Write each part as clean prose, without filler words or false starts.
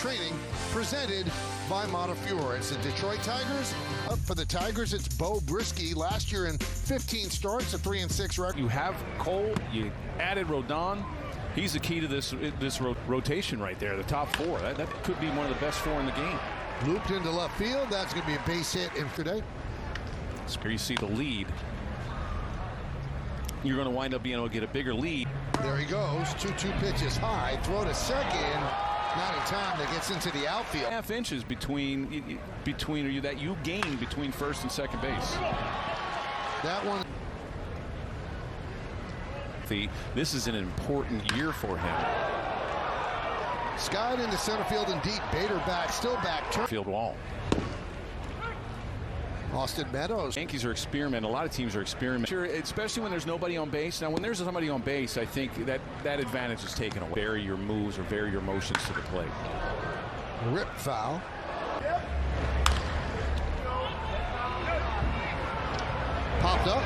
training presented by Montefiore. It's the Detroit Tigers. Up for the Tigers, it's Bo Brisky. Last year in 15 starts, a 3-6 record. You have Cole, you added Rodon. He's the key to this rotation right there, the top four. That could be one of the best four in the game. Looped into left field. That's going to be a base hit in today. So here you see the lead. You're going to wind up being able to get a bigger lead. There he goes. 2-2 pitches high. Throw to second. Not in time. That gets into the outfield. Half inches between you that you gain between first and second base. That one. This is an important year for him. Skied into center field and deep. Bader back, still back. Field wall. Austin Meadows. Yankees are experimenting. A lot of teams are experimenting. Sure, especially when there's nobody on base. Now, when there's somebody on base, I think that advantage is taken away. Vary your moves or vary your motions to the plate. Rip foul. Popped up.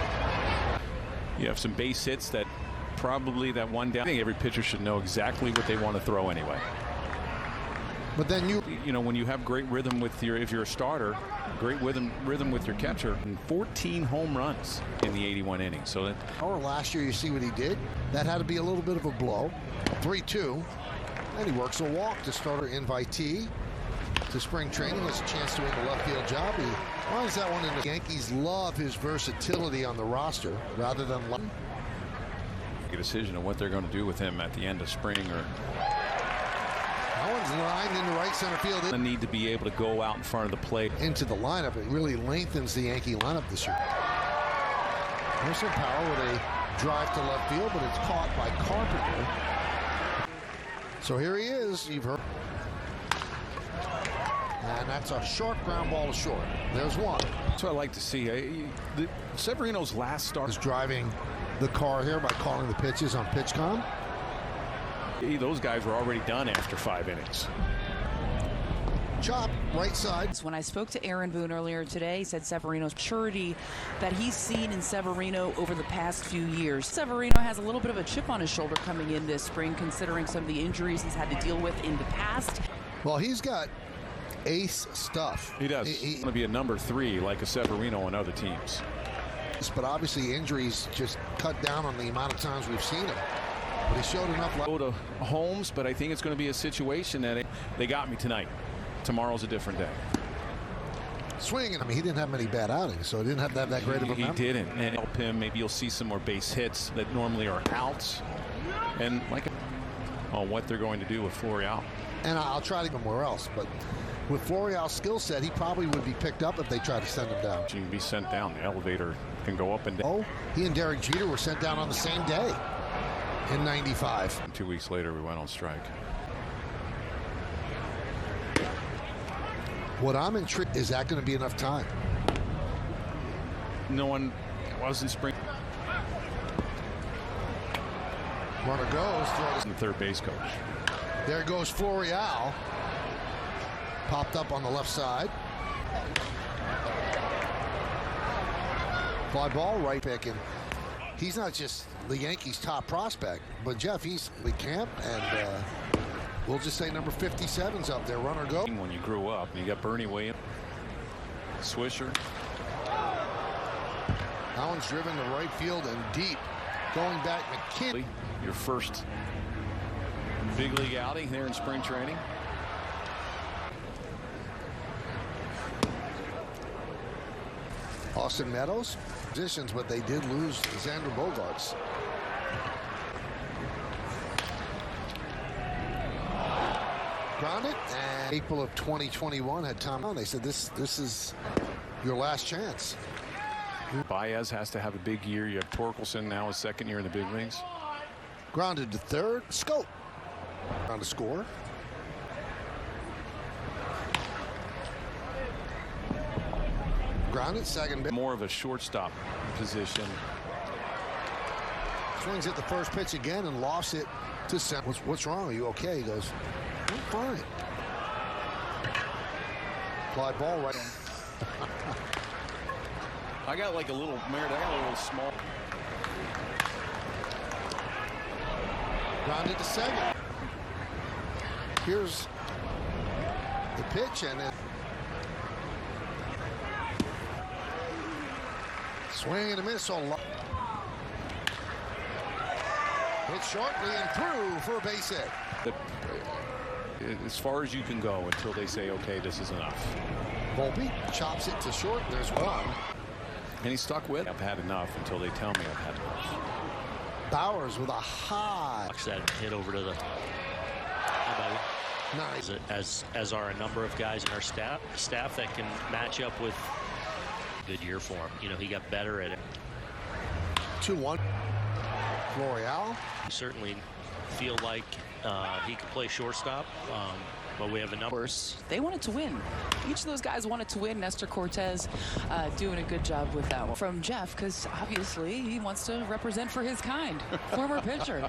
You have some base hits that probably that one down. I think every pitcher should know exactly what they want to throw anyway. But then you know, when you have great rhythm with if you're a starter, great rhythm with your catcher, and 14 home runs in the 81 innings. So that last year, you see what he did. That had to be a little bit of a blow. 3-2, and he works a walk to starter invitee to spring training. Has a chance to win the left field job. He lines that one in. The Yankees love his versatility on the roster rather than a decision of what they're going to do with him at the end of spring. Or that one's lined into right center field. They need to be able to go out in front of the plate. Into the lineup. It really lengthens the Yankee lineup this year. There's some power with a drive to left field, but it's caught by Carpenter. So here he is. You've heard. And that's a short ground ball to short. There's one. That's what I like to see. Severino's last start is driving the car here by calling the pitches on PitchCom. Those guys were already done after 5 innings. Chop, right side. When I spoke to Aaron Boone earlier today, he said Severino's maturity that he's seen in Severino over the past few years. Severino has a little bit of a chip on his shoulder coming in this spring, considering some of the injuries he's had to deal with in the past. Well, he's got ace stuff. He does. He's going to be a number 3 like a Severino on other teams. But obviously injuries just cut down on the amount of times we've seen him. But he showed enough. Go to Holmes, but I think it's going to be a situation that they got me tonight. Tomorrow's a different day. Swinging. I mean, he didn't have many bad outings, so he didn't have that great of a memory. He didn't. And help him. Maybe you'll see some more base hits that normally are outs. And like on what they're going to do with Florial. And I'll try to go somewhere else, but with Florial's skill set, he probably would be picked up if they tried to send him down. You can be sent down. The elevator can go up and down. Oh, he and Derek Jeter were sent down on the same day in '95. And 2 weeks later, we went on strike. What I'm intrigued, is that going to be enough time? No one was in spring. Runner goes. Throws. The third base coach. There goes Florial. Popped up on the left side. Fly ball, right pick, and he's not just the Yankees' top prospect, but Jeff, he's the camp, and we'll just say number 57's up there. Runner go. When you grew up, and you got Bernie Williams, Swisher. That one's driven to right field and deep. Going back, McKinney. Your first big league outing there in spring training. Austin Meadows positions, but they did lose Xander Bogaerts. Grounded, and April of 2021 had Tom. They said this is your last chance. Baez has to have a big year. You have Torkelson now his second year in the big leagues. Grounded to third. Scope on to score. Grounded second. More of a shortstop position. Swings at the first pitch again and lofts it to center. What's wrong? Are you okay? He goes, I'm fine. Fly ball right. I got like a little Merritt. I got a little small. Grounded to second. Here's pitch and then swing and a miss on hit shortly and through for a base hit. As far as you can go until they say, okay, this is enough. Volpe chops it to short. There's one. And he stuck with, I've had enough until they tell me I've had enough. Bowers with a high. Watch that hit over to the. Nice. As are a number of guys in our staff that can match up with. Good year for him. You know, he got better at it. 2-1. L'Oreal. We certainly feel like he could play shortstop, but we have a number. They wanted to win. Each of those guys wanted to win. Nestor Cortez doing a good job with that one. From Jeff, because obviously he wants to represent for his kind. Former pitcher.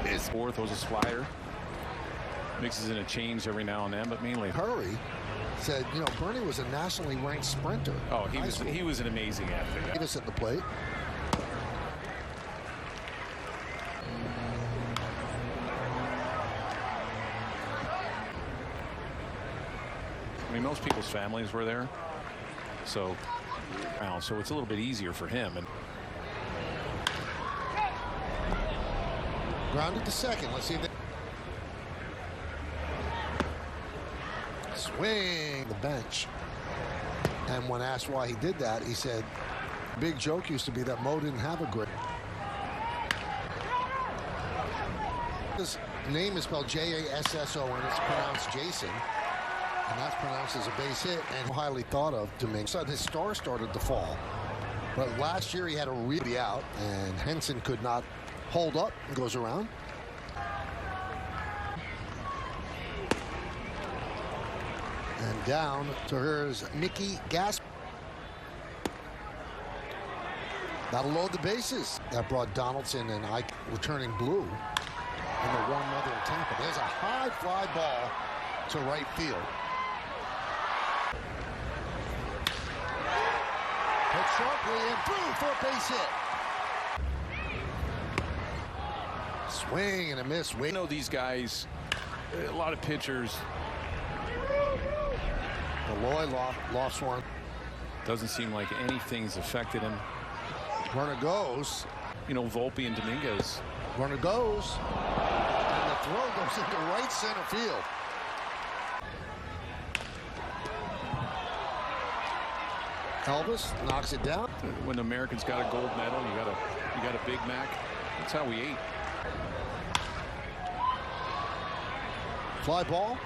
His fourth was a slider. Mixes in a change every now and then, but mainly Hurry said, you know, Bernie was a nationally ranked sprinter. Oh, he was an amazing athlete. Davis at the plate. I mean, most people's families were there, so it's a little bit easier for him. And grounded to second. Let's see if they swing the bench. And when asked why he did that, he said, big joke used to be that Mo didn't have a grip. His name is spelled J-A-S-S-O and it's pronounced Jason. And that's pronounced as a base hit and highly thought of Dominguez. So his star started to fall. But last year he had a really out and Henson could not hold up and goes around. And down to here's Mickey Gasp. That'll load the bases. That brought Donaldson and Ike returning blue in the warm weather in Tampa. There's a high fly ball to right field. Hit sharply and through for a base hit. Swing and a miss. I know these guys, a lot of pitchers. Malloy lost one. Doesn't seem like anything's affected him. Runner goes. You know, Volpe and Dominguez. Runner goes. And the throw goes into right center field. Elvis knocks it down. When the Americans got a gold medal, you got a Big Mac. That's how we ate. Fly ball.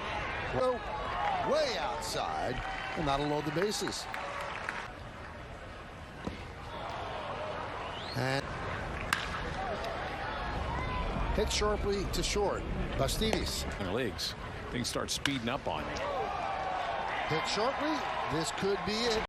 Way outside. And that'll load the bases. And hit sharply to short. Bastides. Legs. Things start speeding up on you. Hit sharply. This could be it.